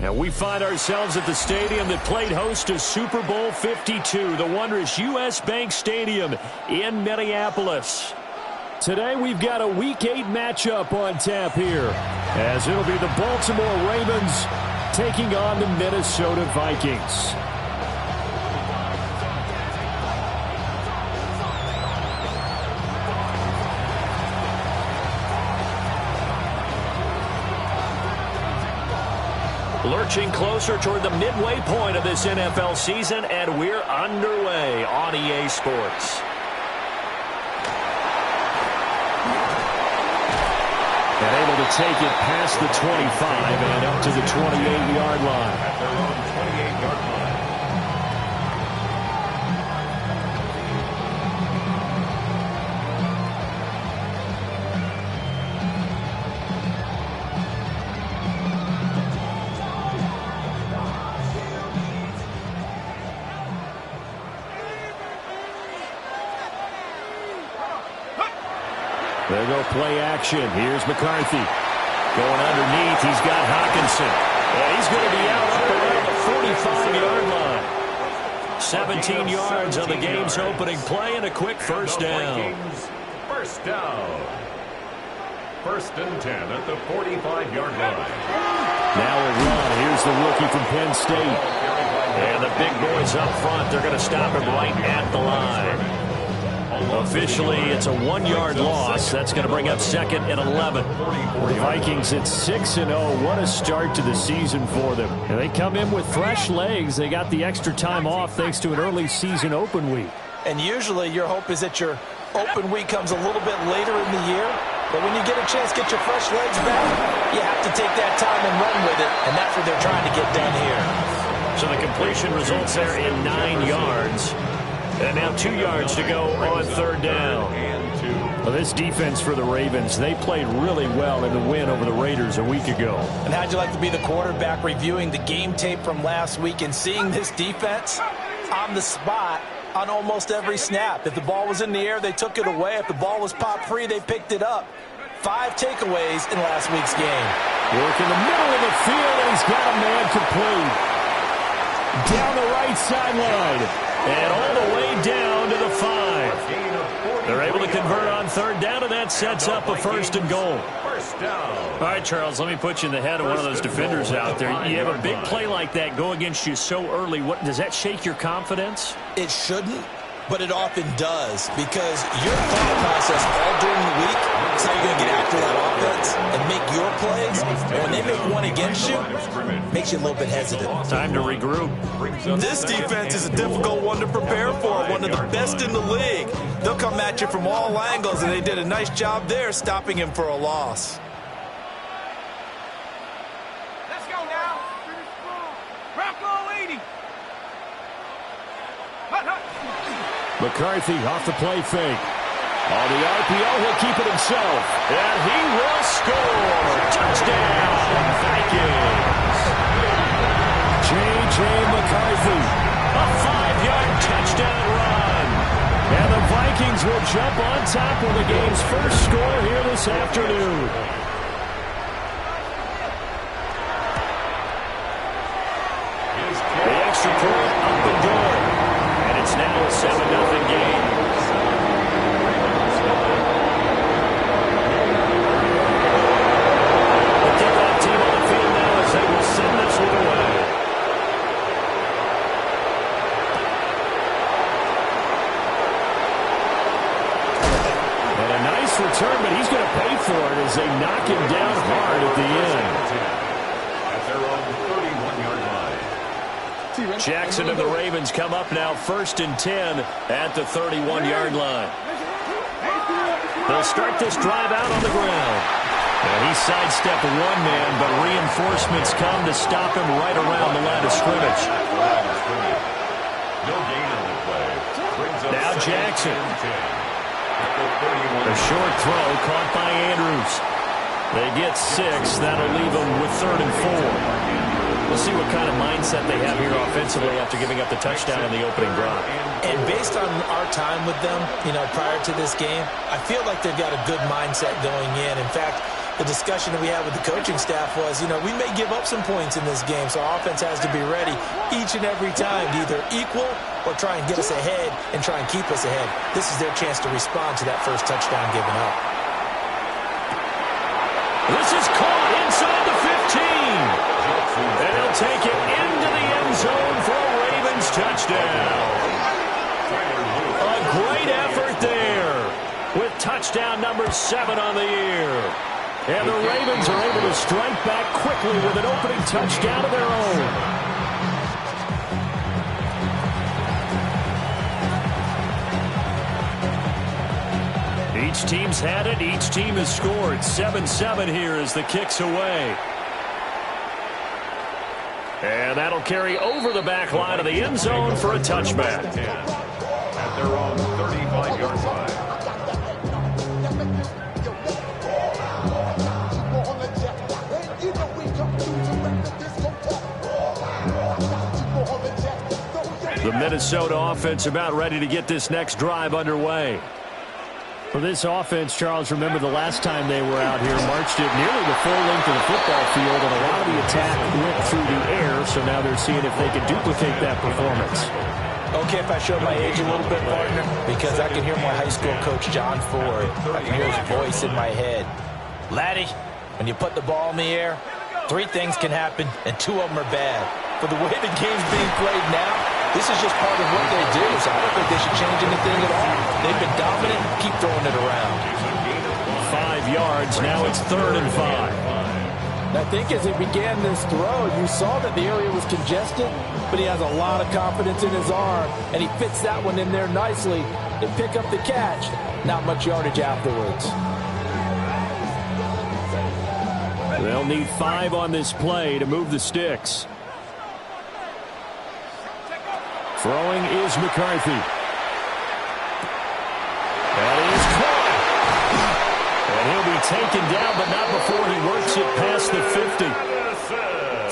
And we find ourselves at the stadium that played host to Super Bowl 52, the wondrous U.S. Bank Stadium in Minneapolis. Today we've got a Week 8 matchup on tap here, as it'll be the Baltimore Ravens taking on the Minnesota Vikings. Lurching closer toward the midway point of this NFL season, and we're underway on EA Sports. And able to take it past the 25 and up to the 28-yard line. At their own 28-yard line. There go play action. Here's McCarthy. Going underneath. He's got Hawkinson. And he's going to be out up around the 45-yard line. 17 yards on the game's opening play and a quick first down. First down. First and 10 at the 45-yard line. Now a run. Here's the rookie from Penn State. And the big boys up front, they're going to stop him right at the line. Officially, it's a 1-yard loss. That's going to bring up second and 11. The Vikings at 6-0. What a start to the season for them. And they come in with fresh legs. They got the extra time off thanks to an early season open week. And usually your hope is that your open week comes a little bit later in the year. But when you get a chance to get your fresh legs back, you have to take that time and run with it. And that's what they're trying to get done here. So the completion results there in 9 yards. And now 2 yards to go on third down. Well, this defense for the Ravens, they played really well in the win over the Raiders a week ago. And how'd you like to be the quarterback reviewing the game tape from last week and seeing this defense on the spot on almost every snap? If the ball was in the air, they took it away. If the ball was popped free, they picked it up. 5 takeaways in last week's game. Work in the middle of the field, and he's got a man complete. Down the right sideline. And all the way down to the 5. They're able to convert on third down, and that sets up a first and goal. All right, Charles, let me put you in the head of one of those defenders out there. You have a big play like that go against you so early. What does that shake your confidence? It shouldn't, but it often does, because your thought process all during the week is how you're going to get after that offense and make your plays. And when they make one against you, it makes you a little bit hesitant. Time to regroup. This defense is a difficult one to prepare for, one of the best in the league. They'll come at you from all angles, and they did a nice job there stopping him for a loss. Let's go now. Bronco 80. McCarthy off the play fake. On the RPO, he'll keep it himself. And he will score. Touchdown, Vikings. J.J. McCarthy. A 5-yard touchdown run. And the Vikings will jump on top of the game's first score here this afternoon. The extra point up and good. And it's now a 7-0 game. The kickoff team on the field now as they will send this one away. And a nice return, but he's going to pay for it as they knock him down hard at the end. At their own 31-yard line. Jackson and the Ravens come up now first and 10 at the 31-yard line. They'll start this drive out on the ground. And he sidestepped one man, but reinforcements come to stop him right around the line of scrimmage. No gain on the play. Now Jackson. A short throw caught by Andrews. They get 6. That'll leave them with 3rd and 4. We'll see what kind of mindset they have here offensively after giving up the touchdown on the opening drive. And based on our time with them, prior to this game, I feel like they've got a good mindset going in. In fact, The discussion that we had with the coaching staff was, you know, we may give up some points in this game, so our offense has to be ready each and every time to either equal or try and get us ahead and try and keep us ahead. This is their chance to respond to that first touchdown given up. This is caught inside the 15. And he'll take it into the end zone for a Ravens touchdown. A great effort there with touchdown number 7 on the year. And the Ravens are able to strike back quickly with an opening touchdown of their own. Each team's had it. Each team has scored. 7-7 here as the kick's away. And that'll carry over the back line of the end zone for a touchback. At their own 35-yard line. The Minnesota offense about ready to get this next drive underway. For this offense, Charles, remember the last time they were out here, marched it nearly the full length of the football field, and a lot of the attack went through the air, so now they're seeing if they can duplicate that performance. Okay, if I show my age a little bit, partner, because I can hear my high school coach, John Ford. I can hear his voice in my head. Laddie, when you put the ball in the air, 3 things can happen, and 2 of them are bad. For the way the game's being played now, this is just part of what they do, so I don't think they should change anything at all. They've been dominant. Keep throwing it around. 5 yards. Now it's 3rd and 5. I think as he began this throw, you saw that the area was congested, but he has a lot of confidence in his arm, and he fits that one in there nicely. They pick up the catch. Not much yardage afterwards. They'll need 5 on this play to move the sticks. Throwing is McCarthy. That is caught. And he'll be taken down, but not before he works it past the 50.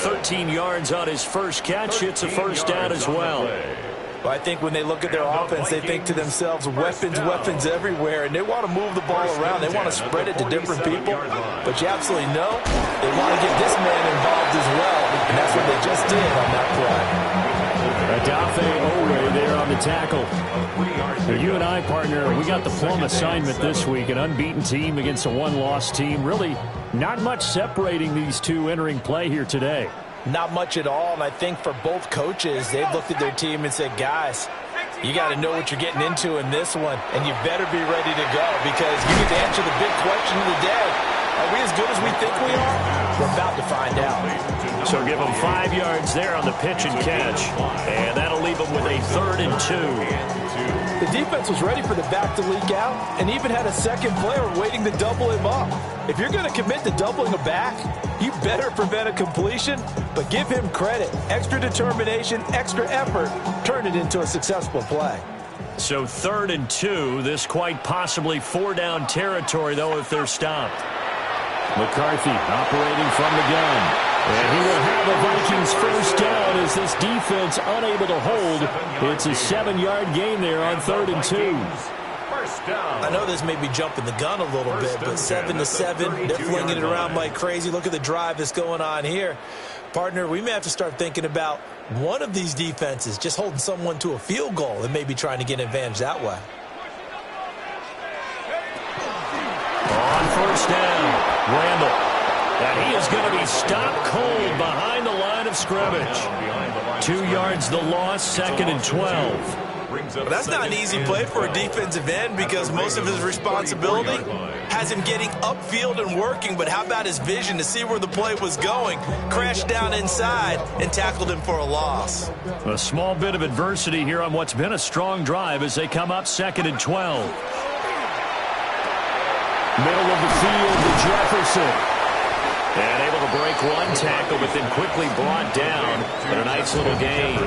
13 yards on his first catch. It's a first down as well. Well, I think when they look at their offense, they think to themselves, weapons, weapons everywhere, and they want to move the ball around. They want to spread it to different people, but you absolutely know they want to get this man involved as well, and that's what they just did on that play. Adafe Owe there on the tackle. You and I, partner, we got the plum assignment this week. An unbeaten team against a one-loss team. Really not much separating these two entering play here today. Not much at all, and I think for both coaches, they've looked at their team and said, guys, you got to know what you're getting into in this one, and you better be ready to go because you need to answer the big question of the day. Are we as good as we think we are? We're about to find out. So give them 5 yards there on the pitch and catch, and that'll leave them with a 3rd and 2. The defense was ready for the back to leak out and even had a second player waiting to double him up. If you're going to commit to doubling a back, you better prevent a completion, but give him credit. Extra determination, extra effort, turn it into a successful play. So 3rd and 2, this quite possibly 4-down territory, though, if they're stopped. McCarthy operating from the gun. And he will have a Vikings first down as this defense unable to hold. It's a 7-yard gain there on 3rd and 2. I know this may be jumping the gun a little bit, but 7-7, they're flinging it around like crazy. Look at the drive that's going on here. Partner, we may have to start thinking about one of these defenses just holding someone to a field goal and maybe trying to get an advantage that way. On first down, Randall. And he is going to be stopped cold behind the line of scrimmage. 2 yards the loss, 2nd and 12. Well, that's not an easy play for a defensive end because most of his responsibility has him getting upfield and working, but how about his vision to see where the play was going, crashed down inside, and tackled him for a loss. A small bit of adversity here on what's been a strong drive as they come up 2nd and 12. Middle of the field to Jefferson. And able to break one tackle, but then quickly brought down. But a nice little gain.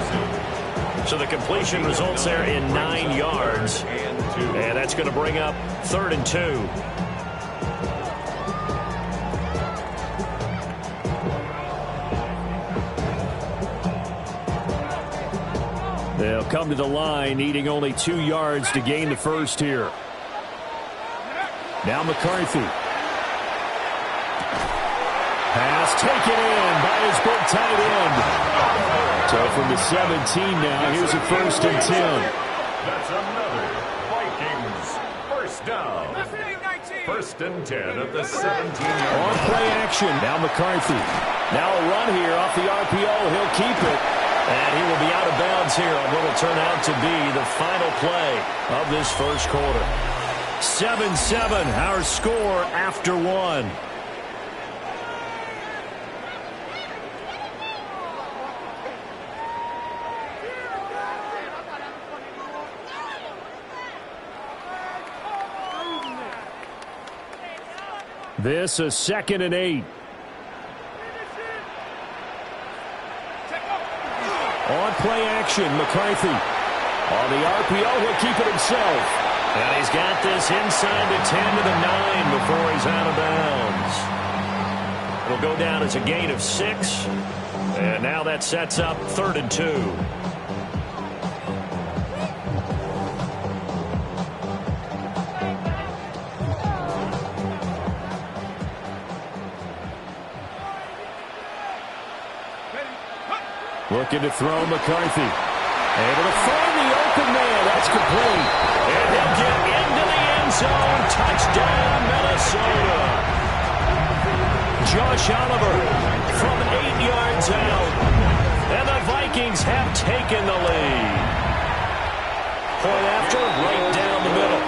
So the completion results there in 9 yards. And that's going to bring up 3rd and 2. They'll come to the line, needing only 2 yards to gain the first here. Now McCarthy. Pass taken in by his big tight end. So from the 17 now, here's a 1st and 10. That's another Vikings first down. 1st and 10 at the 17-yard On play action. Now McCarthy. Now a run here off the RPO. He'll keep it. And he will be out of bounds here on what will turn out to be the final play of this first quarter. 7-7, our score after 1. This a 2nd and 8. On play action, McCarthy. On the RPO, he'll keep it himself. And he's got this inside the 10 to the 9 before he's out of bounds. It'll go down as a gain of 6. And now that sets up 3rd and 2. Looking to throw McCarthy. Able to find the open man. That's complete. And he'll get into the end zone. Touchdown, Minnesota. Josh Oliver from 8 yards out. And the Vikings have taken the lead. Point after, right down the middle.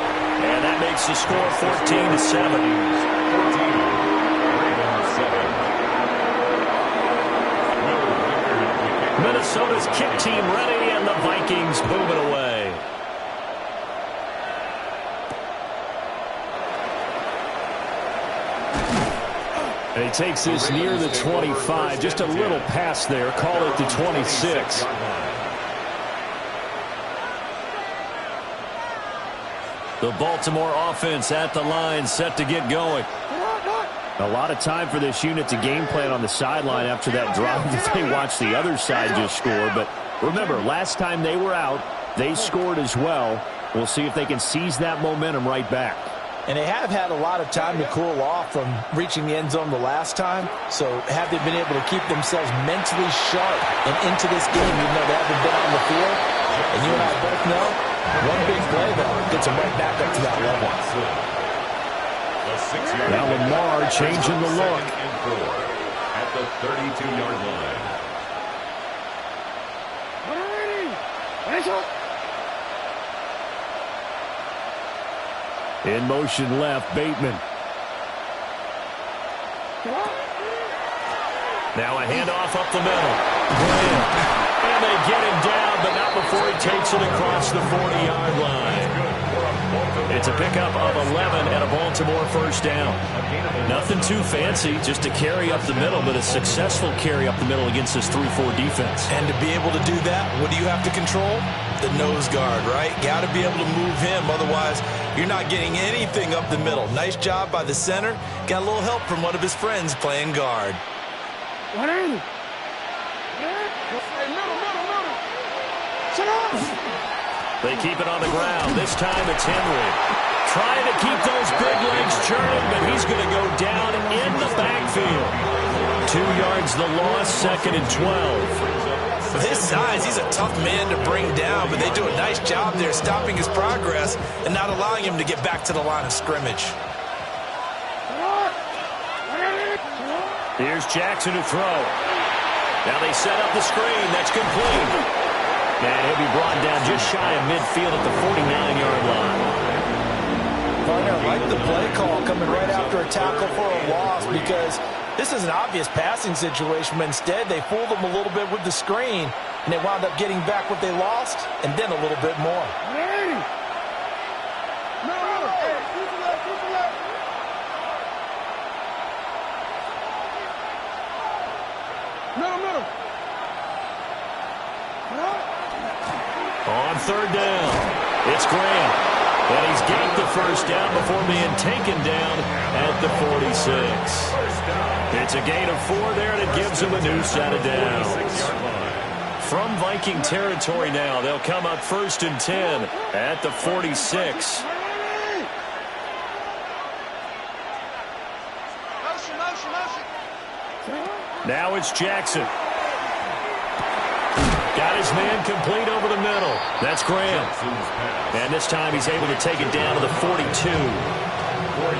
And that makes the score 14-7. Minnesota's kick team ready, and the Vikings move it away. And he takes this near the 25, just a little pass there. Call it the 26. The Baltimore offense at the line, set to get going. A lot of time for this unit to game plan on the sideline after that drive that they watched the other side just score. But remember, last time they were out, they scored as well. We'll see if they can seize that momentum right back. And they have had a lot of time to cool off from reaching the end zone the last time. So have they been able to keep themselves mentally sharp and into this game, even though they haven't been on the field? And you and I both know, one big play, though, gets them right back up to that level. Now Lamar changing the look. At the 32-yard line. In motion left, Bateman. Now a handoff up the middle. And they get him down, but not before he takes it across the 40-yard line. It's a pickup of 11 and a Baltimore first down. Nothing too fancy, just a carry up the middle, but a successful carry up the middle against this 3-4 defense. And to be able to do that, what do you have to control? The nose guard, right? Got to be able to move him, otherwise you're not getting anything up the middle. Nice job by the center. Got a little help from one of his friends playing guard. They keep it on the ground. This time it's Henry. Trying to keep those big legs churning, but he's going to go down in the backfield. 2 yards the loss, 2nd and 12. With his size, he's a tough man to bring down, but they do a nice job there stopping his progress and not allowing him to get back to the line of scrimmage. Here's Jackson to throw. Now they set up the screen. That's complete. And he'll be brought down just shy of midfield at the 49-yard line. Partner, I like the play call coming right after a tackle for a loss, because this is an obvious passing situation, but instead they fooled them a little bit with the screen, and they wound up getting back what they lost, and then a little bit more. On third down, it's Grant. And he's got the first down before being taken down at the 46. It's a gain of 4 there, and it gives him a new set of downs. From Viking territory now, they'll come up 1st and 10 at the 46. Now it's Jackson. Got his man complete over the middle. That's Graham. And this time he's able to take it down to the 42. 4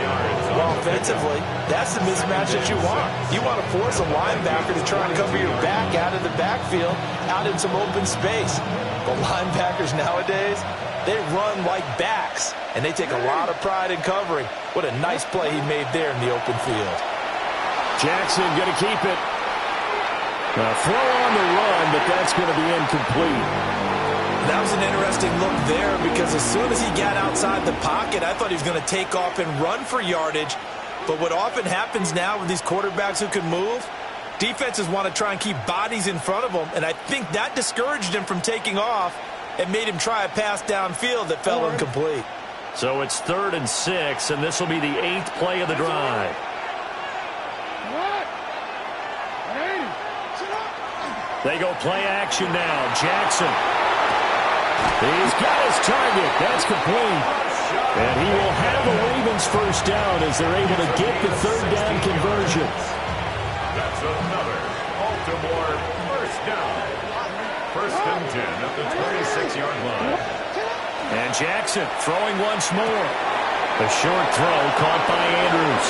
yards. Well, offensively, that's the mismatch that you want. You want to force a linebacker to try and cover your back out of the backfield, out in some open space. But linebackers nowadays, they run like backs, and they take a lot of pride in covering. What a nice play he made there in the open field. Jackson going to keep it. A throw on the run, but that's going to be incomplete. That was an interesting look there because as soon as he got outside the pocket, I thought he was going to take off and run for yardage. But what often happens now with these quarterbacks who can move, defenses want to try and keep bodies in front of them, and I think that discouraged him from taking off and made him try a pass downfield that fell incomplete. So it's 3rd and 6, and this will be the 8th play of the drive. They go play action now. Jackson. He's got his target. That's complete. And he will have the Ravens first down as they're able to get the 3rd down conversion. That's another Baltimore first down. 1st and 10 at the 26-yard line. And Jackson throwing once more. A short throw caught by Andrews.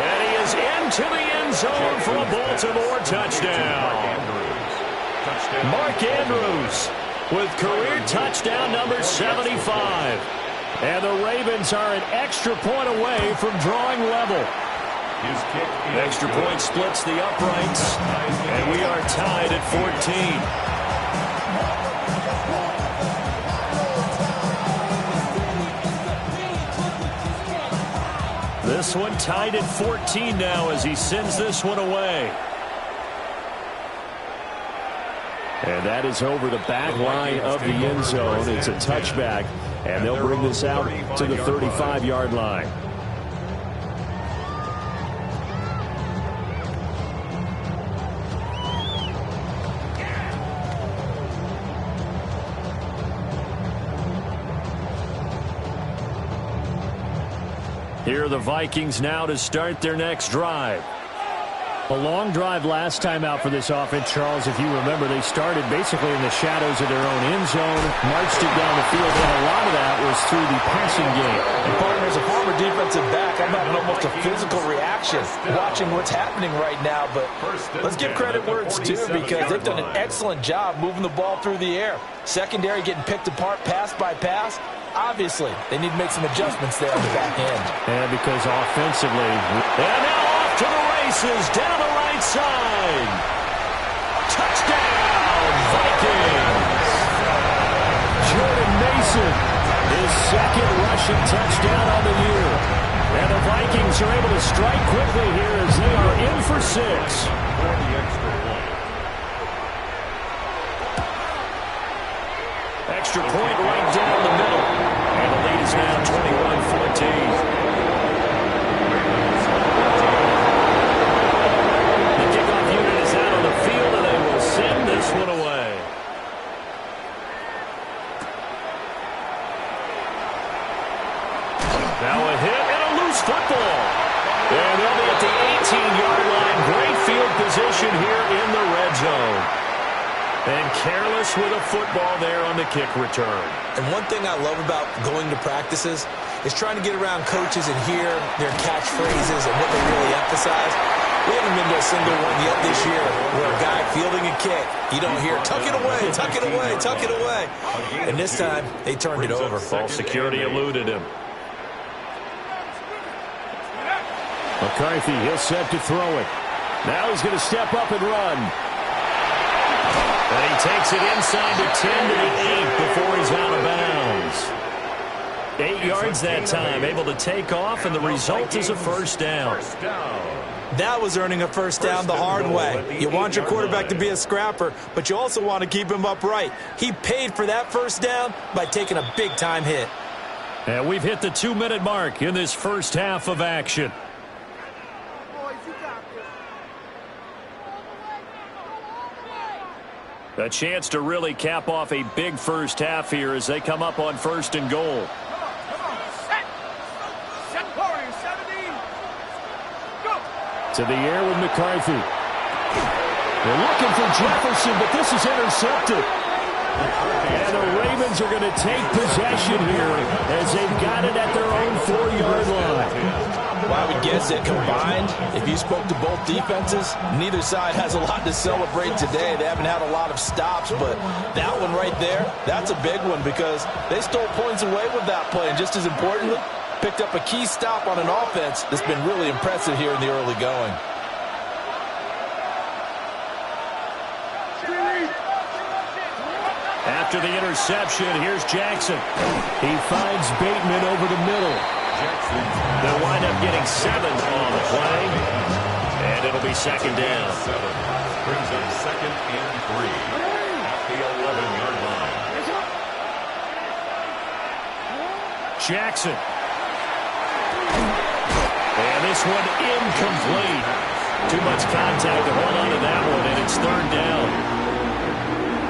And he is into the end zone for a Baltimore touchdown. Mark Andrews with career touchdown number 75. And the Ravens are an extra point away from drawing level. Extra point splits the uprights, and we are tied at 14. This one tied at 14 now as he sends this one away. And that is over the back line of the end zone. It's a touchback, and they'll bring this out to the 35-yard line. Here are the Vikings now to start their next drive. A long drive last time out for this offense, Charles. If you remember, they started basically in the shadows of their own end zone, marched it down the field, and a lot of that was through the passing game. And partner, as a former defensive back, I'm having almost a physical reaction watching what's happening right now. But let's give credit where it's due because they've done an excellent job moving the ball through the air. Secondary getting picked apart pass by pass. Obviously, they need to make some adjustments there on the back end. And because offensively, and now off to the races down the right side. Touchdown, Vikings. Jordan Mason, his 2nd rushing touchdown on the year. And the Vikings are able to strike quickly here as they are in for 6. Extra point right down the middle. And the lead is now 21-14. Send this one away. Now a hit and a loose football. And they'll be at the 18-yard line. Great field position here in the red zone. And careless with a football there on the kick return. And one thing I love about going to practices is trying to get around coaches and hear their catchphrases and what they really emphasize. We haven't been to a single one yet this year where a guy fielding a kick, you don't hear, tuck it away, tuck it away, tuck it away. And this time, they turned it over. False security eluded him. McCarthy, he'll set to throw it. Now he's going to step up and run. And he takes it inside the 10 to the 8 before he's out of bounds. 8 yards that time, able to take off, and the result is a first down. That was earning a first down the hard way. You want your quarterback to be a scrapper, but you also want to keep him upright. He paid for that first down by taking a big-time hit. And we've hit the 2-minute mark in this first half of action. A chance to really cap off a big first half here as they come up on 1st and goal. Set forward, 17. Go. To the air with McCarthy. They're looking for Jefferson, but this is intercepted. And the Ravens are going to take possession here as they've got it at their own 4-yard line. Well, I would guess that combined, if you spoke to both defenses, neither side has a lot to celebrate today. They haven't had a lot of stops, but that one right there, that's a big one because they stole points away with that play. And just as importantly, picked up a key stop on an offense that's been really impressive here in the early going. After the interception, here's Jackson. He finds Bateman over the middle. They'll wind up getting 7 on the play. And it'll be second down. 7 brings up second and 3 at the 11-yard line. Jackson. And this one incomplete. Too much contact to hold on to that one, and it's third down.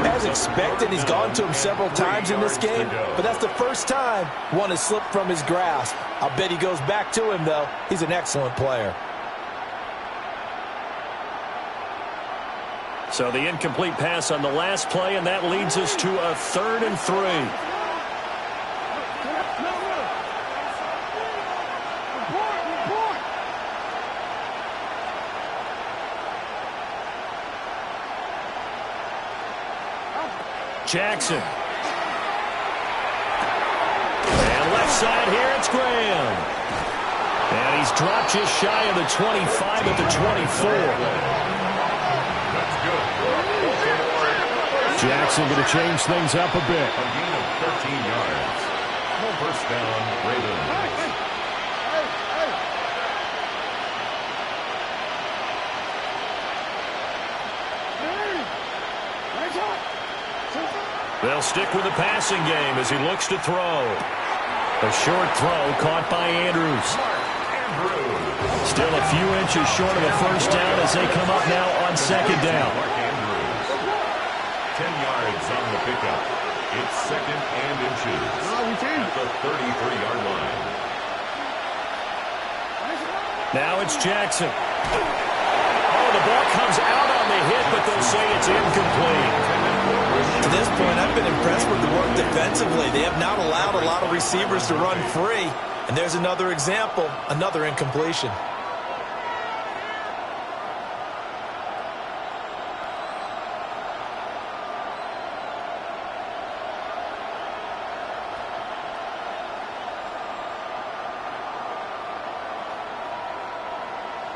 As expected, he's gone to him several times in this game, but that's the first time one has slipped from his grasp. I'll bet he goes back to him, though. He's an excellent player. So the incomplete pass on the last play, and that leads us to a 3rd and 3. Jackson. And left side here, it's Graham. And he's dropped just shy of the 25 at the 24. Jackson going to change things up a bit. A gain of 13 yards. No first down, Ravens. They'll stick with the passing game as he looks to throw. A short throw caught by Andrews. Still a few inches short of a first down as they come up now on second down. 10 yards on the pickup. It's second and inches at the 33-yard line. Now it's Jackson. Oh, the ball comes out on the hit, but they'll say it's incomplete. To this point, I've been impressed with the work defensively. They have not allowed a lot of receivers to run free. And there's another example, another incompletion.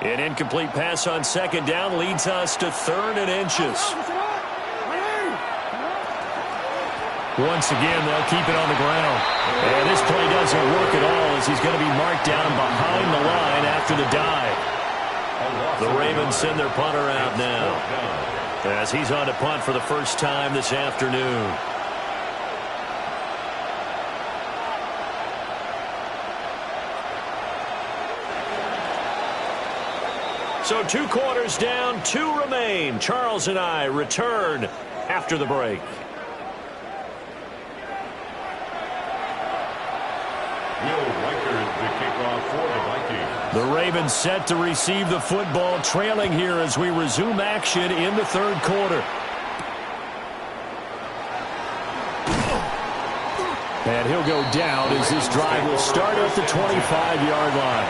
An incomplete pass on second down leads us to 3rd and inches. Once again, they'll keep it on the ground. And this play doesn't work at all as he's going to be marked down behind the line after the dive. The Ravens send their punter out now as he's on to punt for the first time this afternoon. So 2 quarters down, 2 remain. Charles and I return after the break. The Ravens set to receive the football, trailing here as we resume action in the 3rd quarter. And he'll go down as this drive will start at the 25-yard line.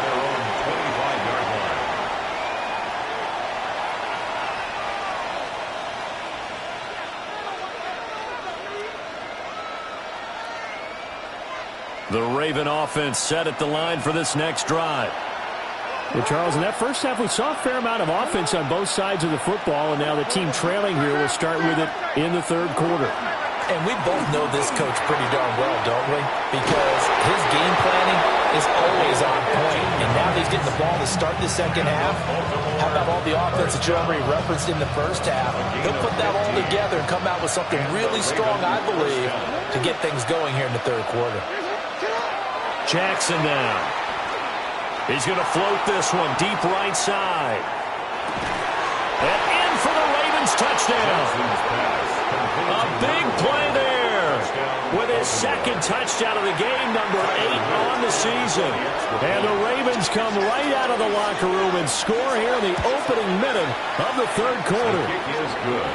The Raven offense set at the line for this next drive. Well, Charles, in that first half, we saw a fair amount of offense on both sides of the football, and now the team trailing here will start with it in the 3rd quarter. And we both know this coach pretty darn well, don't we? Because his game planning is always on point. And now that he's getting the ball to start the second half, how about all the offense that you already referenced in the first half? He'll put that all together and come out with something really strong, I believe, to get things going here in the 3rd quarter. Jackson now. He's going to float this one deep right side. And in for the Ravens touchdown. A big play there. With his second touchdown of the game, number 8 on the season. And the Ravens come right out of the locker room and score here in the opening minute of the third quarter. Kick is good.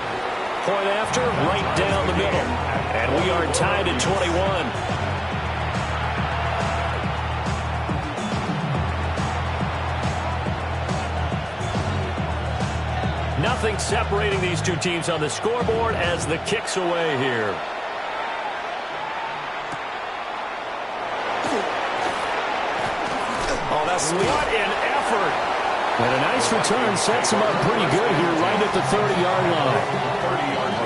Point after, right down the middle. And we are tied at 21. Nothing separating these two teams on the scoreboard as the kick's away here. Oh, that's sweet. What an effort. And a nice return sets him up pretty good here right at the 30-yard line. 30-yard line.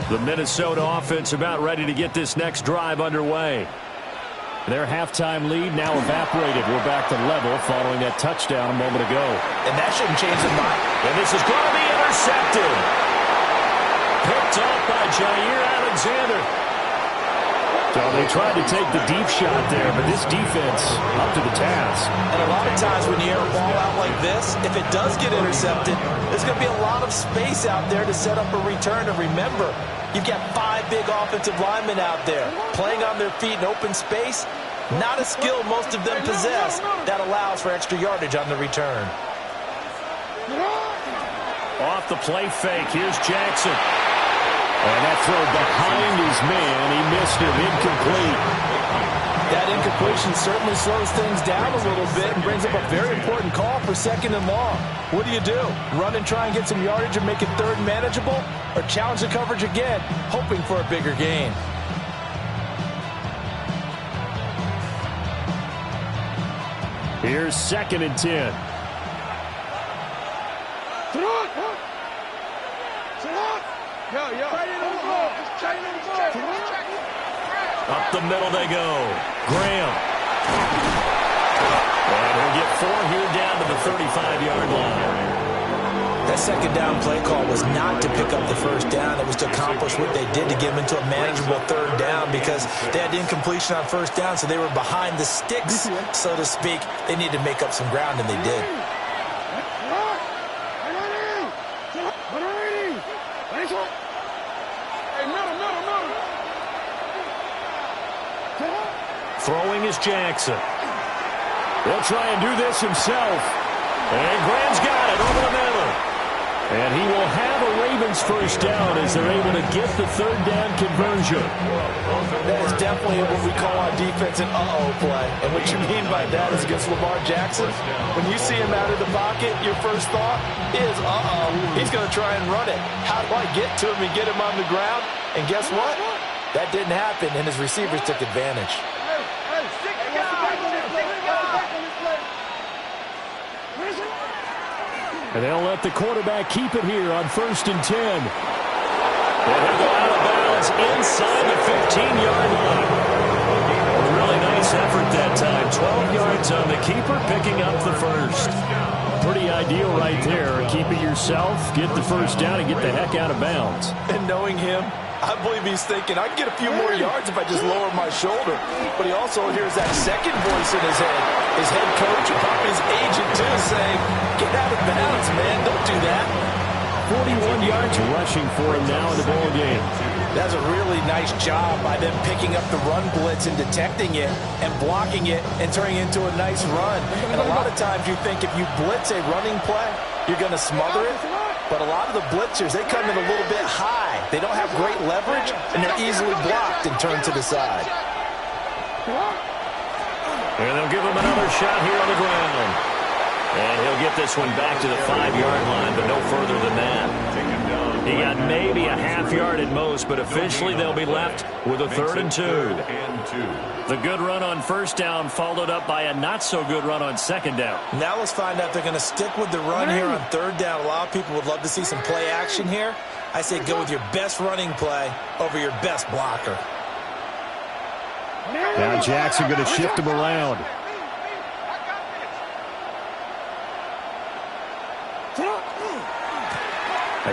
The Minnesota offense about ready to get this next drive underway. Their halftime lead now evaporated. We're back to level following that touchdown a moment ago. And that shouldn't change the mind. And this is going to be intercepted. Picked off by Jair Alexander. So they tried to take the deep shot there, but this defense up to the task. And a lot of times when you air a ball out like this, if it does get intercepted, there's going to be a lot of space out there to set up a return. And remember, you've got 5 big offensive linemen out there playing on their feet in open space. Not a skill most of them possess that allows for extra yardage on the return. Off the play fake, here's Jackson. And that throw behind his man, he missed it, incomplete. That incompletion certainly slows things down a little bit and brings up a very important call for 2nd and long. What do? Run and try and get some yardage and make it 3rd and manageable? Or challenge the coverage again, hoping for a bigger gain? Here's 2nd and 10. Up the middle they go. Graham. And he'll get 4 here down to the 35-yard line. That 2nd down play call was not to pick up the 1st down. It was to accomplish what they did to get them into a manageable 3rd down because they had incompletion on 1st down, so they were behind the sticks, so to speak. They needed to make up some ground, and they did. Throwing is Jackson. He'll try and do this himself. And Graham's got it over the middle. And he will have a Ravens 1st down as they're able to get the 3rd down conversion. That is definitely what we call on defense an uh-oh play. And what you mean by that is against Lamar Jackson, when you see him out of the pocket, your first thought is, uh-oh, he's going to try and run it. How do I get to him and get him on the ground? And guess what? That didn't happen, and his receivers took advantage. And they'll let the quarterback keep it here on 1st and 10. And he'll go out of bounds inside the 15-yard line. A really nice effort that time. 12 yards on the keeper, picking up the 1st. Pretty ideal right there. Keep it yourself, get the 1st down, and get the heck out of bounds. And knowing him, I believe he's thinking, I can get a few more yards if I just lower my shoulder. But he also hears that 2nd voice in his head. His head coach, or probably his agent, too, saying, get out of bounds, man. Don't do that. 41 yards rushing for him now in the ball game. That's a really nice job by them picking up the run blitz and detecting it and blocking it and turning it into a nice run. And a lot of times you think if you blitz a running play, you're going to smother it. But a lot of the blitzers, they come in a little bit high. They don't have great leverage, and they're easily blocked and turned to the side. And they'll give him another shot here on the ground. And he'll get this one back to the 5-yard line, but no further than that. He got maybe a half yard at most, but officially they'll be left with a 3rd and 2. The good run on 1st down followed up by a not-so-good run on 2nd down. Now let's find out if they're going to stick with the run here on 3rd down. A lot of people would love to see some play action here. I say go with your best running play over your best blocker. Now Jackson going to shift him around.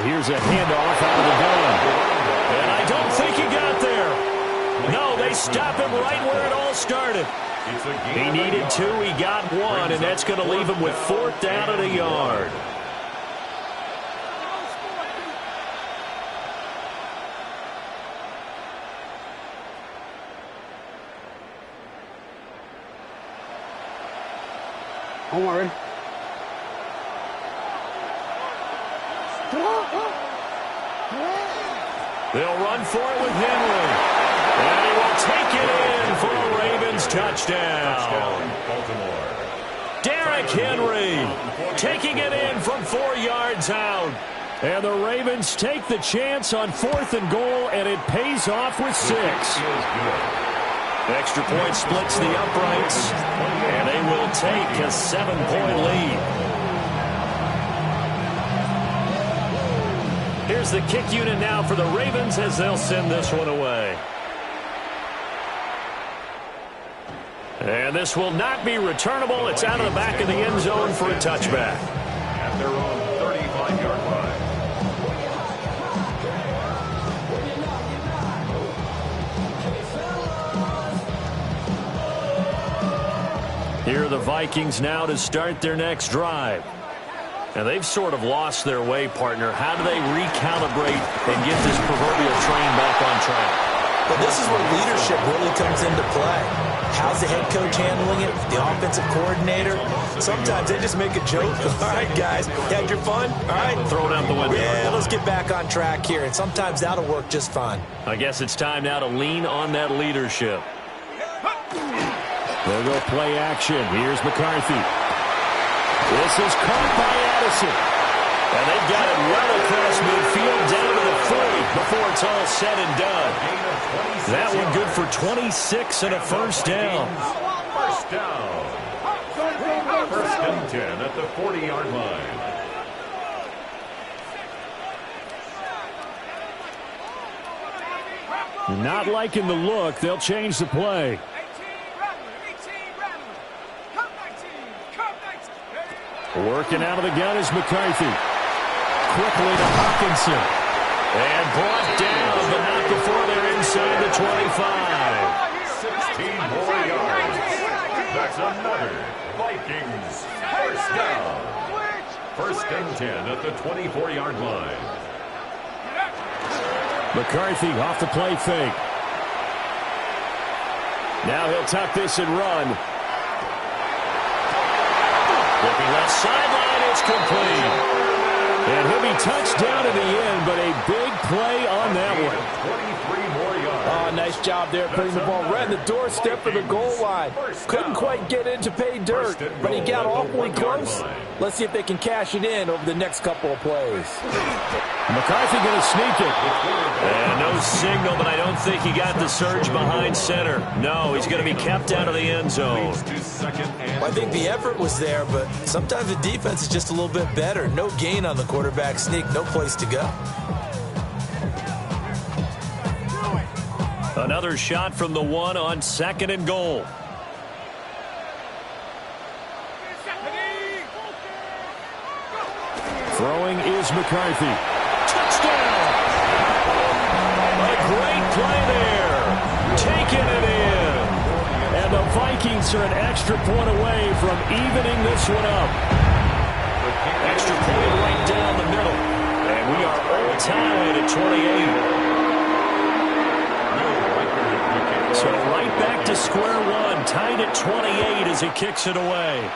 Here's a handoff out of the gun. And I don't think he got there. No, they stop him right where it all started. He needed 2, he got 1, and that's going to leave him with 4th down and a yard. Don't worry. They'll run for it with Henry. And he will take it in for a Ravens touchdown. Baltimore. Derrick Henry taking it in from 4 yards out. And the Ravens take the chance on 4th and goal, and it pays off with 6. Extra point splits the uprights, and they will take a 7-point lead. Here's the kick unit now for the Ravens as they'll send this one away. And this will not be returnable. It's out of the back of the end zone for a touchback. At their own 35-yard line. Here are the Vikings now to start their next drive. And they've sort of lost their way, partner. How do they recalibrate and get this proverbial train back on track? Well, this is where leadership really comes into play. How's the head coach handling it? The offensive coordinator? Sometimes they just make a joke. All right, guys, had your fun? All right. Throw it out the window. Yeah, let's get back on track here. And sometimes that'll work just fine. I guess it's time now to lean on that leadership. They'll go play action. Here's McCarthy. This is caught by Addison. And they've got it well across midfield down to the 40 before it's all said and done. That one good for 26 and a first down. First down. 1st and 10 at the 40-yard line. Not liking the look. They'll change the play. Working out of the gun is McCarthy. Quickly to Hawkinson. And brought down, but not before they're inside the 25. 16 more yards. That's another Vikings first down. 1st and 10 at the 24-yard line. McCarthy off the play fake. Now he'll tuck this and run. Looking left sideline, it's complete. And he'll be touched down in the end, but a big play on that one. 23 more yards. Oh, nice job there putting the ball right in the doorstep of the goal line. Couldn't quite get in to pay dirt, but he got awfully close. Let's see if they can cash it in over the next couple of plays. McCarthy going to sneak it. And no signal, but I don't think he got the surge behind center. No, he's going to be kept out of the end zone. Well, I think the effort was there, but sometimes the defense is just a little bit better. No gain on the quarterback sneak, no place to go. Another shot from the 1 on 2nd and goal. Throwing is McCarthy. Touchdown! A great play there. Taking it in. And the Vikings are an extra point away from evening this one up. Extra point right down the middle. And we are all tied at 28. So right back to square one, tied at 28 as he kicks it away.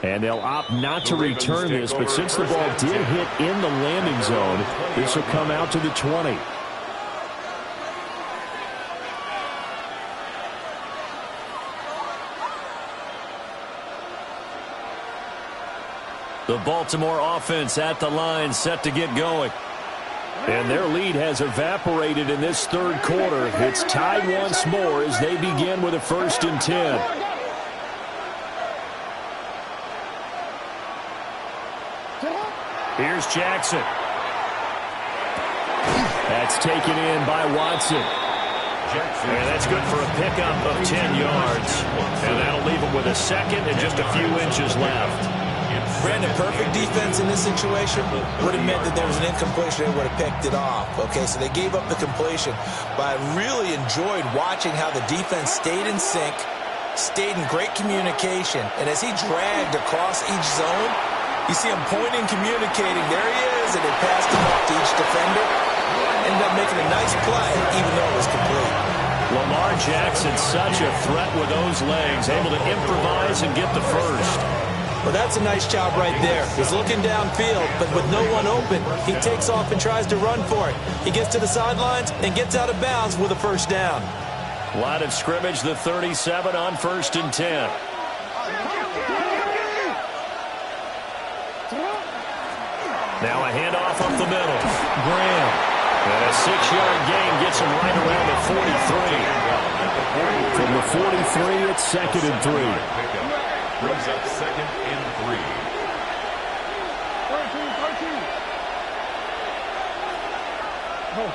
And they'll opt not to return this, but since the ball did hit in the landing zone, this will come out to the 20. The Baltimore offense at the line, set to get going. And their lead has evaporated in this third quarter. It's tied once more as they begin with a 1st and 10. Here's Jackson. That's taken in by Watson. And that's good for a pickup of 10 yards. And that'll leave him with a second and just a few inches left. Brandon, perfect defense in this situation would have meant that there was an incompletion. They would have picked it off. Okay, so they gave up the completion. But I really enjoyed watching how the defense stayed in sync, stayed in great communication. And as he dragged across each zone, you see him pointing, communicating. There he is, and they passed him off to each defender. Ended up making a nice play, even though it was complete. Lamar Jackson, such a threat with those legs, able to improvise and get the first. Well, that's a nice job right there. He's looking downfield, but with no one open, he takes off and tries to run for it. He gets to the sidelines and gets out of bounds with a first down. Line of scrimmage, the 37 on 1st and 10. Now a handoff up the middle. Graham. And a 6-yard gain gets him right around the 43. From the 43, it's 2nd and 3. Brings up 2nd and 3. 13. Oh.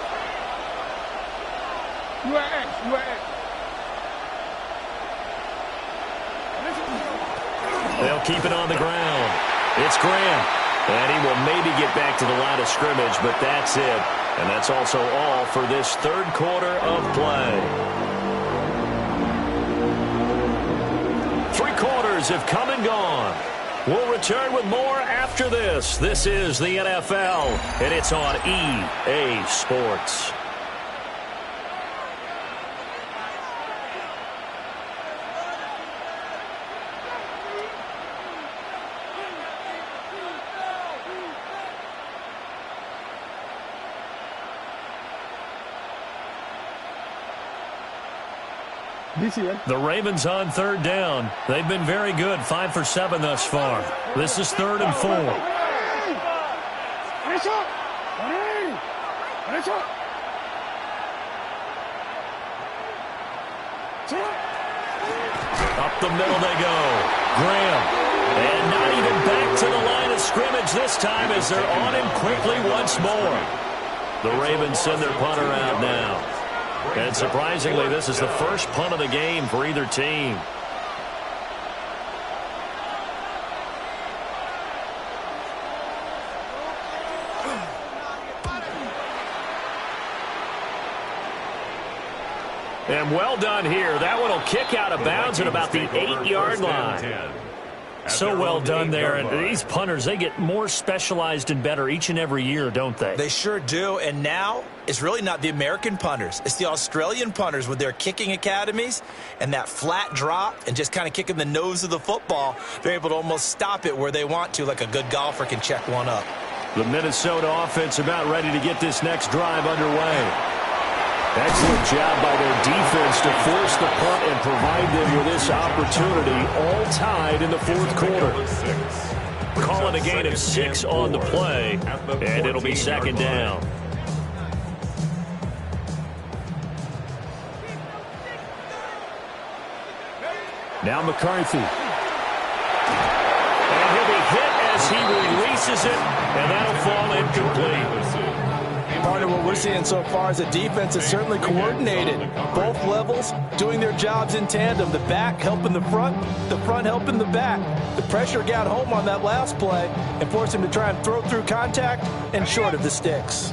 You are X. They'll keep it on the ground. It's Graham. And he will maybe get back to the line of scrimmage, but that's it. And that's also all for this third quarter of play. 3 quarters have come and gone. We'll return with more after this. This is the NFL, and it's on EA Sports. The Ravens on 3rd down. They've been very good, 5 for 7 thus far. This is 3rd and 4. Up the middle they go. Graham. And not even back to the line of scrimmage this time as they're on him quickly once more. The Ravens send their punter out now. And surprisingly, this is the first punt of the game for either team. And well done here. That one will kick out of bounds at about the 8-yard line. So well done there. And these punters, they get more specialized and better each and every year, don't they? They sure do. And now it's really not the American punters. It's the Australian punters with their kicking academies and that flat drop and just kind of kicking the nose of the football. They're able to almost stop it where they want to, like a good golfer can check one up. The Minnesota offense about ready to get this next drive underway. Excellent job by their defense to force the punt and provide them with this opportunity, all tied in the 4th quarter. Call it a gain of 6 on the play, and it'll be 2nd down. Now McCarthy. And he'll be hit as he releases it, and that'll fall incomplete. Part of what we're seeing so far is the defense is certainly coordinated. Both levels doing their jobs in tandem. The back helping the front helping the back. The pressure got home on that last play and forced him to try and throw through contact and short of the sticks.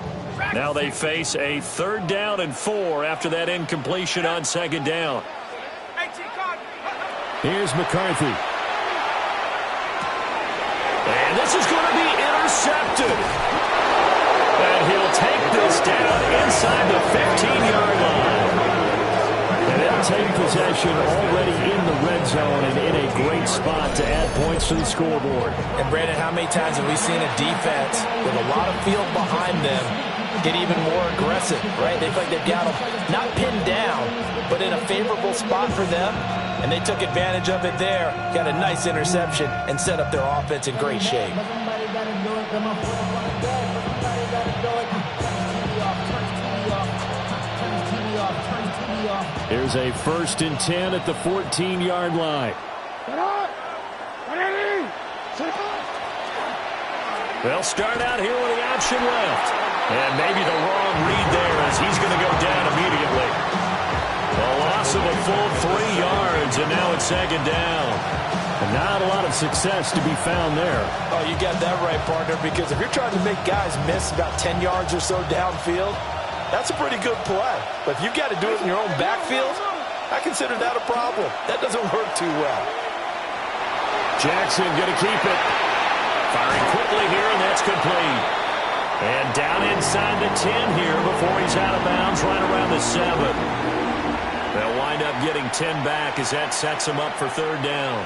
Now they face a 3rd down and 4 after that incompletion on 2nd down. Here's McCarthy. And this is going to be intercepted. And he'll take this down inside the 15-yard line. And they'll take possession already in the red zone and in a great spot to add points to the scoreboard. And, Brandon, how many times have we seen a defense with a lot of field behind them get even more aggressive, right? They feel like they've got them not pinned down, but in a favorable spot for them. And they took advantage of it there, got a nice interception, and set up their offense in great shape. Here's a 1st and 10 at the 14-yard line. They'll start out here with the option left. And maybe the wrong read there as he's going to go down immediately. A loss of a full 3 yards, and now it's 2nd down. And not a lot of success to be found there. Oh, you got that right, partner, because if you're trying to make guys miss about 10 yards or so downfield, that's a pretty good play. But if you've got to do it in your own backfield, I consider that a problem. That doesn't work too well. Jackson going to keep it. Firing quickly here, and that's complete. And down inside the 10 here before he's out of bounds, right around the 7. They'll wind up getting 10 back as that sets him up for third down.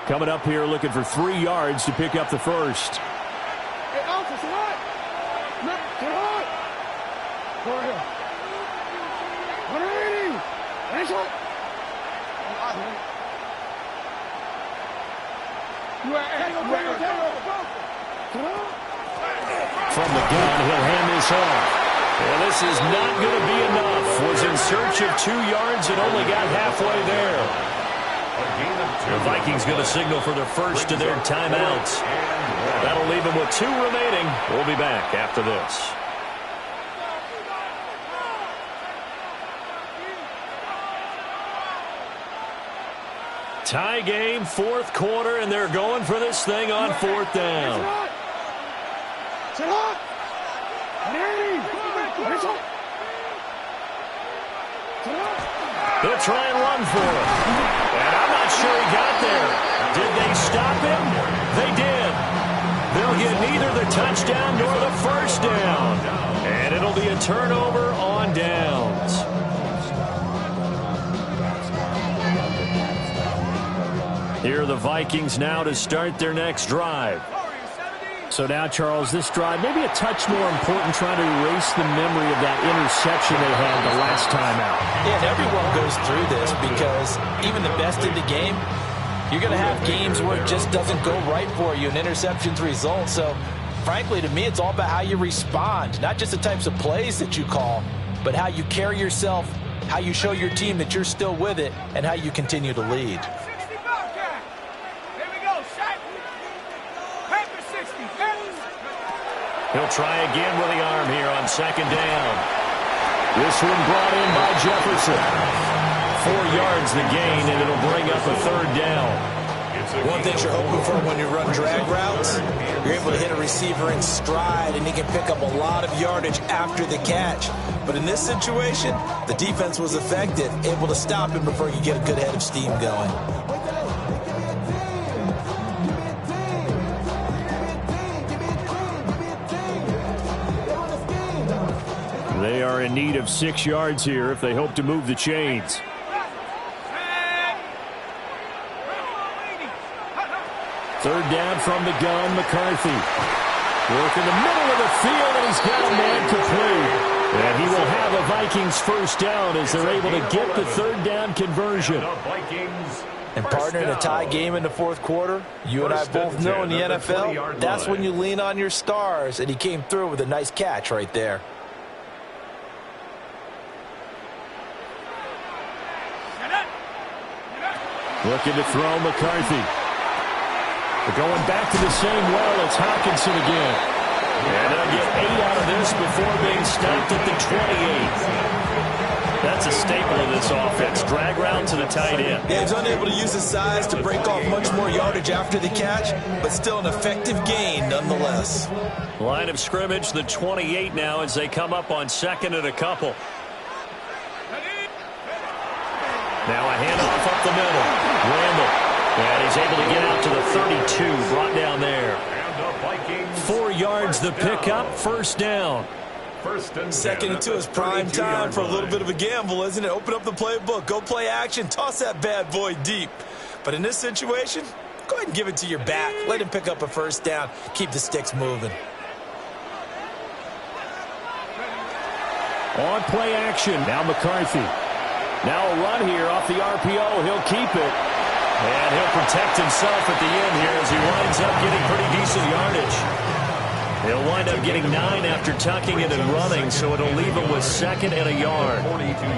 Coming up here looking for 3 yards to pick up the first. Hey, Alpha, say hi. Look, say hi. Go ahead. 180. Nice one. From the gun, he'll hand this off. Well, this is not going to be enough. Was in search of 2 yards and only got halfway there. The Vikings going to signal for their first of their timeouts. That'll leave them with 2 remaining. We'll be back after this. Tie game, 4th quarter, and they're going for this thing on 4th down. They'll try and run for it. And I'm not sure he got there. Did they stop him? They did. They'll get neither the touchdown nor the first down. And it'll be a turnover on downs. Here are the Vikings now to start their next drive. So now, Charles, this drive maybe a touch more important, trying to erase the memory of that interception they had the last time out. Yeah, and everyone goes through this because even the best in the game, you're going to have games where it just doesn't go right for you, and interceptions result. So, frankly, to me, it's all about how you respond, not just the types of plays that you call, but how you carry yourself, how you show your team that you're still with it, and how you continue to lead. He'll try again with the arm here on 2nd down. This one brought in by Jefferson. 4 yards the gain, and it'll bring up a 3rd down. One thing you're hoping for when you run drag routes, you're able to hit a receiver in stride, and he can pick up a lot of yardage after the catch. But in this situation, the defense was effective, able to stop him before you get a good head of steam going. They are in need of 6 yards here if they hope to move the chains. 3rd down from the gun, McCarthy. Work in the middle of the field, and he's got a man complete. And he will have a Vikings first down as they're able to get the 3rd down conversion. And partner, in a tie game in the 4th quarter, you and I both know in the NFL, that's when you lean on your stars, and he came through with a nice catch right there. Looking to throw, McCarthy. But going back to the same well, it's Hockenson again. And they'll get 8 out of this before being stopped at the 28. That's a staple of this offense. Drag route to the tight end. Yeah, he's unable to use his size to break off much more yardage after the catch, but still an effective gain nonetheless. Line of scrimmage, the 28 now as they come up on 2nd and a couple. Now a handoff up the middle. Randall. And he's able to get out to the 32. Brought down there. 4 yards the pickup. 1st down. 2nd and 2 is prime time for a little bit of a gamble, isn't it? Open up the playbook. Go play action. Toss that bad boy deep. But in this situation, go ahead and give it to your back. Let him pick up a 1st down. Keep the sticks moving. On play action. Now McCarthy. Now a run here off the RPO. He'll keep it. And he'll protect himself at the end here as he winds up getting pretty decent yardage. He'll wind up getting 9 after tucking it and running, so it'll leave him with 2nd and a yard.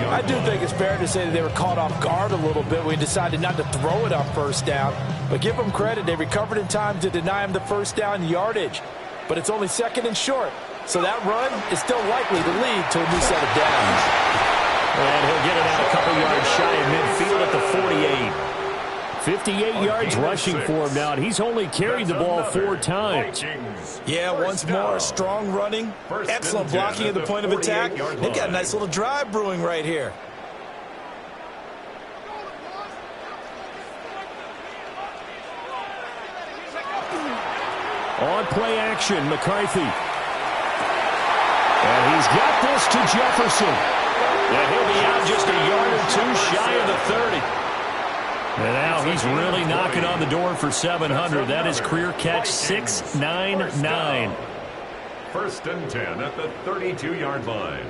I do think it's fair to say that they were caught off guard a little bit when he decided not to throw it on 1st down. But give them credit. They recovered in time to deny him the 1st down yardage. But it's only 2nd and short. So that run is still likely to lead to a new set of downs. And he'll get it out a couple yards shy of midfield at the 48. 58 yards rushing for him now, and he's only carried the ball 4 times. Yeah, once more, strong running, excellent blocking at the point of attack. They've got a nice little drive brewing right here. On play action, McCarthy. And he's got this to Jefferson. And he'll be out just a yard or 2 shy of the 30. And now he's really knocking on the door for 700. That is career catch 699. First and 10 at the 32-yard line.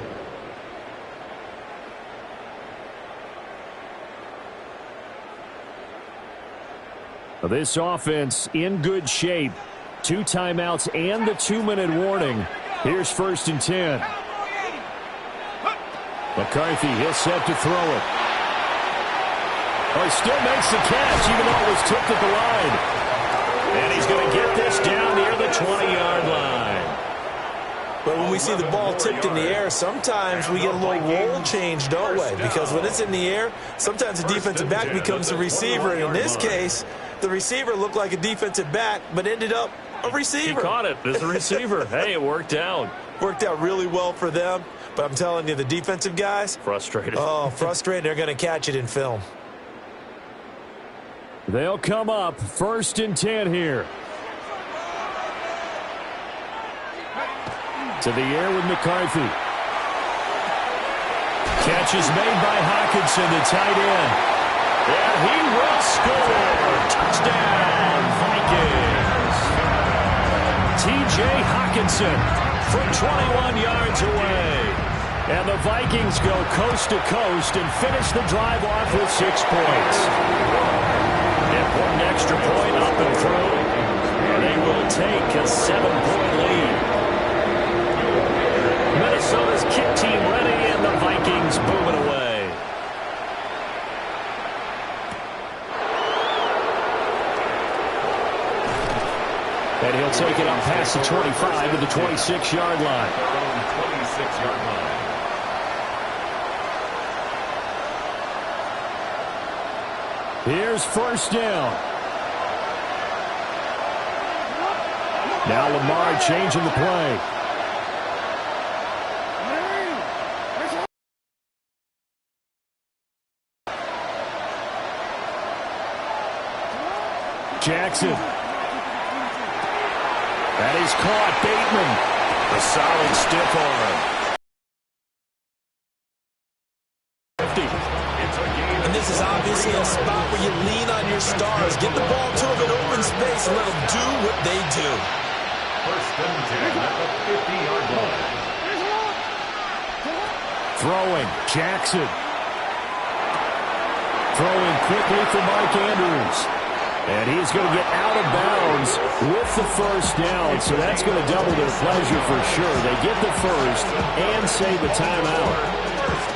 This offense in good shape. 2 timeouts and the 2-minute warning. Here's first and 10. McCarthy, he'll set to throw it. Oh, he still makes the catch, even though it was tipped at the line. And he's going to get this down near the 20-yard line. But when we see the ball tipped in the air, sometimes we get a little roll change, don't we? Because when it's in the air, sometimes the defensive back becomes the receiver. And in this case, the receiver looked like a defensive back, but ended up a receiver. He caught it as a receiver. Hey, it worked out. Worked out really well for them. But I'm telling you, the defensive guys, frustrated. Oh, frustrated. They're going to catch it in film. They'll come up first and 10 here. To the air with McCarthy. Catch is made by Hockenson, the tight end. And he will score. Touchdown, Vikings. T.J. Hockenson from 21 yards away. And the Vikings go coast to coast and finish the drive off with 6 points. Important extra point up and through. And they will take a 7-point lead. Minnesota's kick team ready, and the Vikings moving away. And he'll take it up past the 25 to the 26-yard line. 26-yard line. Here's first down. Now Lamar changing the play. Jackson. That is caught. Bateman. A solid stiff arm. And this is obviously a spot where you lean on your stars. Get the ball to them in open space and let them do what they do. First and 10 at the 50-yard line. Throwing. Jackson. Throwing quickly for Mike Andrews. And he's going to get out of bounds with the first down, so that's going to double their pleasure for sure. They get the first and save the timeout.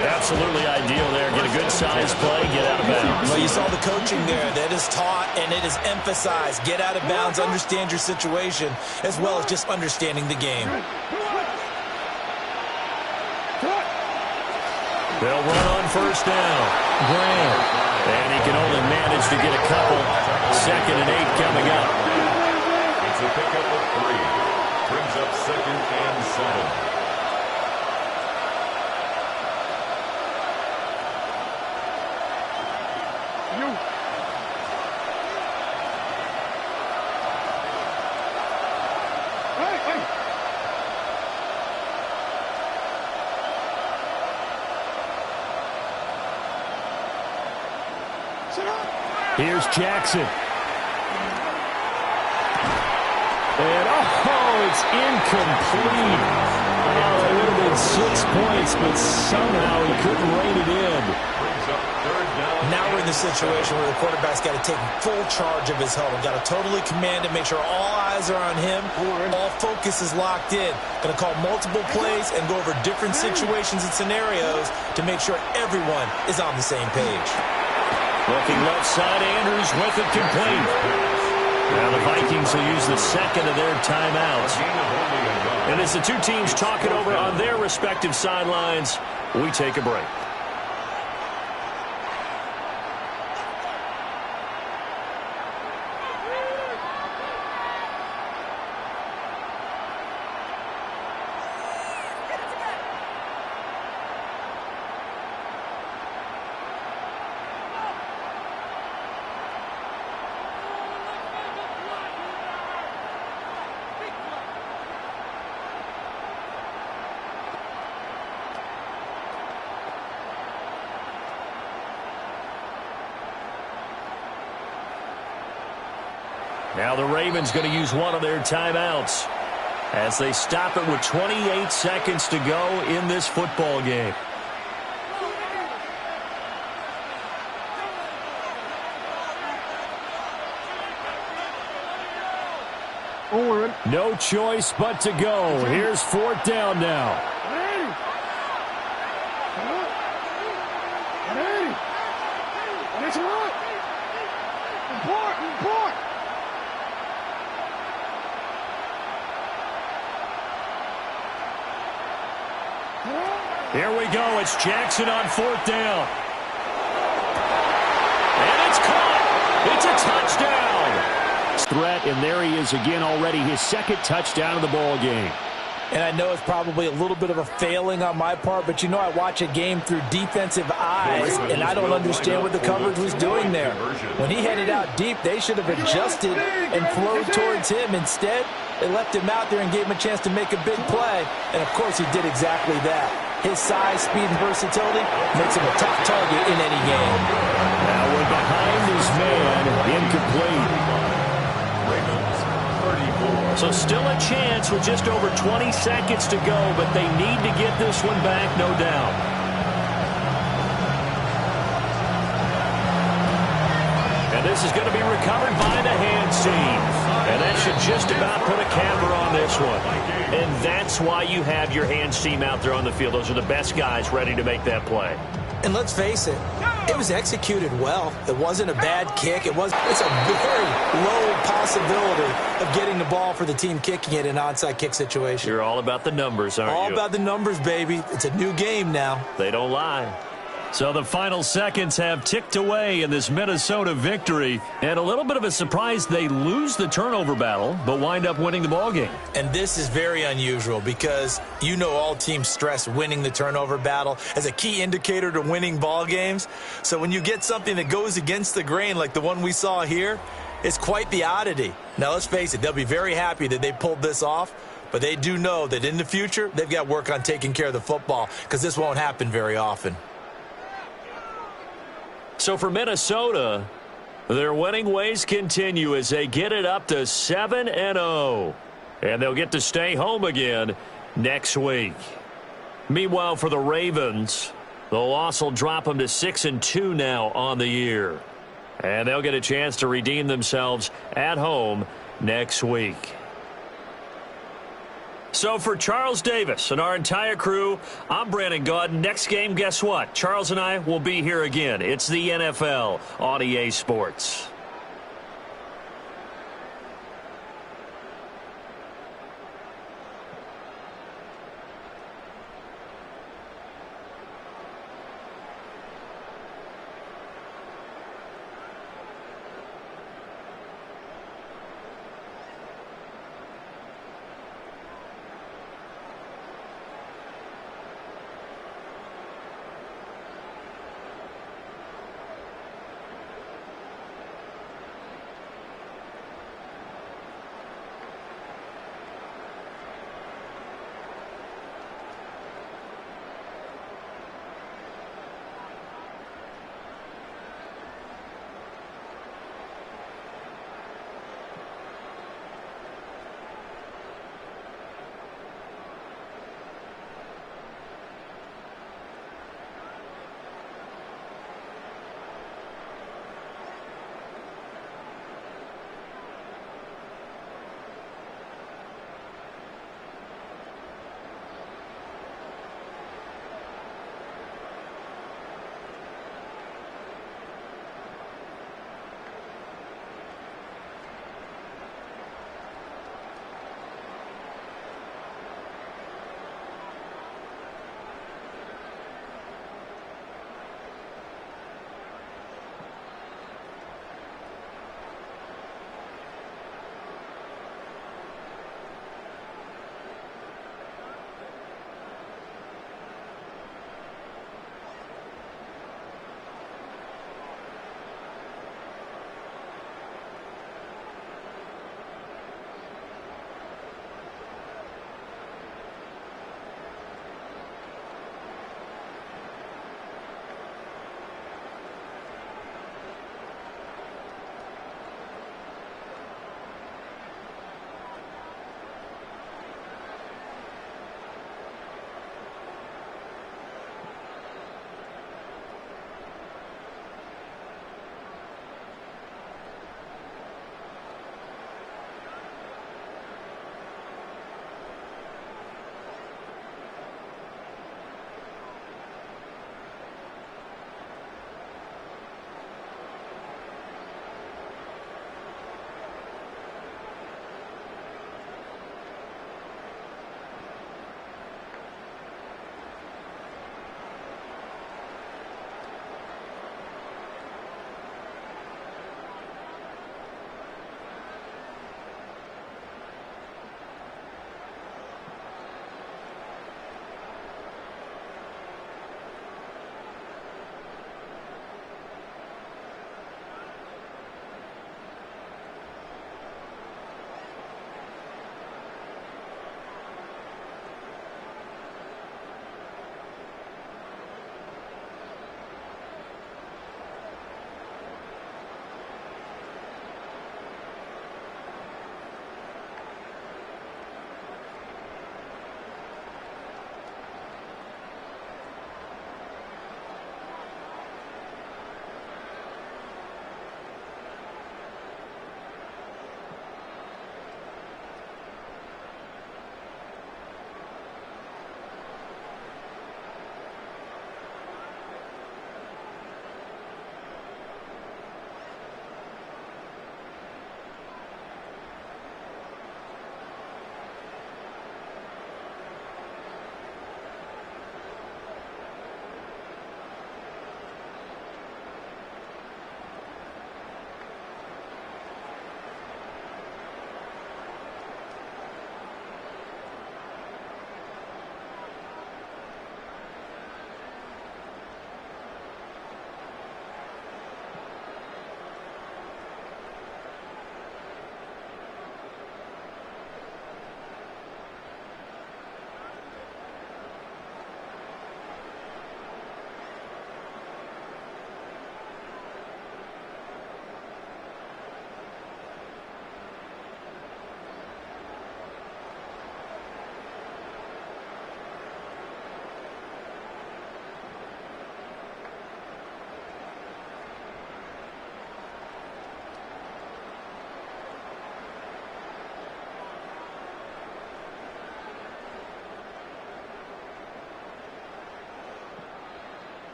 Absolutely ideal there. Get a good size play, get out of bounds. Well, you saw the coaching there. That is taught and it is emphasized. Get out of bounds, understand your situation, as well as just understanding the game. They'll run on first down. Graham. And he can only manage to get a couple. 2nd and 8 coming up. It's a pickup of 3. Brings up 2nd and 7. Here's Jackson. And, oh, it's incomplete. Oh, it would have been 6 points, but somehow he couldn't rein it in. Now we're in the situation where the quarterback's got to take full charge of his huddle. Got to totally command it, make sure all eyes are on him. All focus is locked in. Going to call multiple plays and go over different situations and scenarios to make sure everyone is on the same page. Looking left side, Andrews with it complete. Now the Vikings will use the second of their timeouts. And as the two teams talk it over on their respective sidelines, we take a break. Now the Ravens going to use one of their timeouts as they stop it with 28 seconds to go in this football game. No choice but to go. Here's fourth down now. Here we go. It's Jackson on fourth down. And it's caught. It's a touchdown. Threat, and there he is again already. His second touchdown of the ball game. And I know it's probably a little bit of a failing on my part, but you know I watch a game through defensive eyes, and I don't understand what the coverage was doing there. When he headed out deep, they should have adjusted and flowed towards him. Instead, they left him out there and gave him a chance to make a big play. And, of course, he did exactly that. His size, speed, and versatility makes him a top target in any game. Now we're behind his man, incomplete. So still a chance with just over 20 seconds to go, but they need to get this one back, no doubt. And this is going to be recovered by the hands team. And that should just about put a camera on this one. And that's why you have your hands team out there on the field. Those are the best guys ready to make that play. And let's face it, it was executed well. It wasn't a bad kick. It's a very low possibility of getting the ball for the team kicking it in an onside kick situation. You're all about the numbers, aren't you? All about the numbers, baby. It's a new game now. They don't lie. So the final seconds have ticked away in this Minnesota victory. And a little bit of a surprise, they lose the turnover battle, but wind up winning the ball game. And this is very unusual because you know all teams stress winning the turnover battle as a key indicator to winning ball games. So when you get something that goes against the grain like the one we saw here, it's quite the oddity. Now, let's face it, they'll be very happy that they pulled this off, but they do know that in the future, they've got work on taking care of the football because this won't happen very often. So for Minnesota, their winning ways continue as they get it up to 7-0. And they'll get to stay home again next week. Meanwhile, for the Ravens, the loss will drop them to 6-2 now on the year. And they'll get a chance to redeem themselves at home next week. So for Charles Davis and our entire crew, I'm Brandon Gaudin. Next game, guess what? Charles and I will be here again. It's the NFL on EA Sports.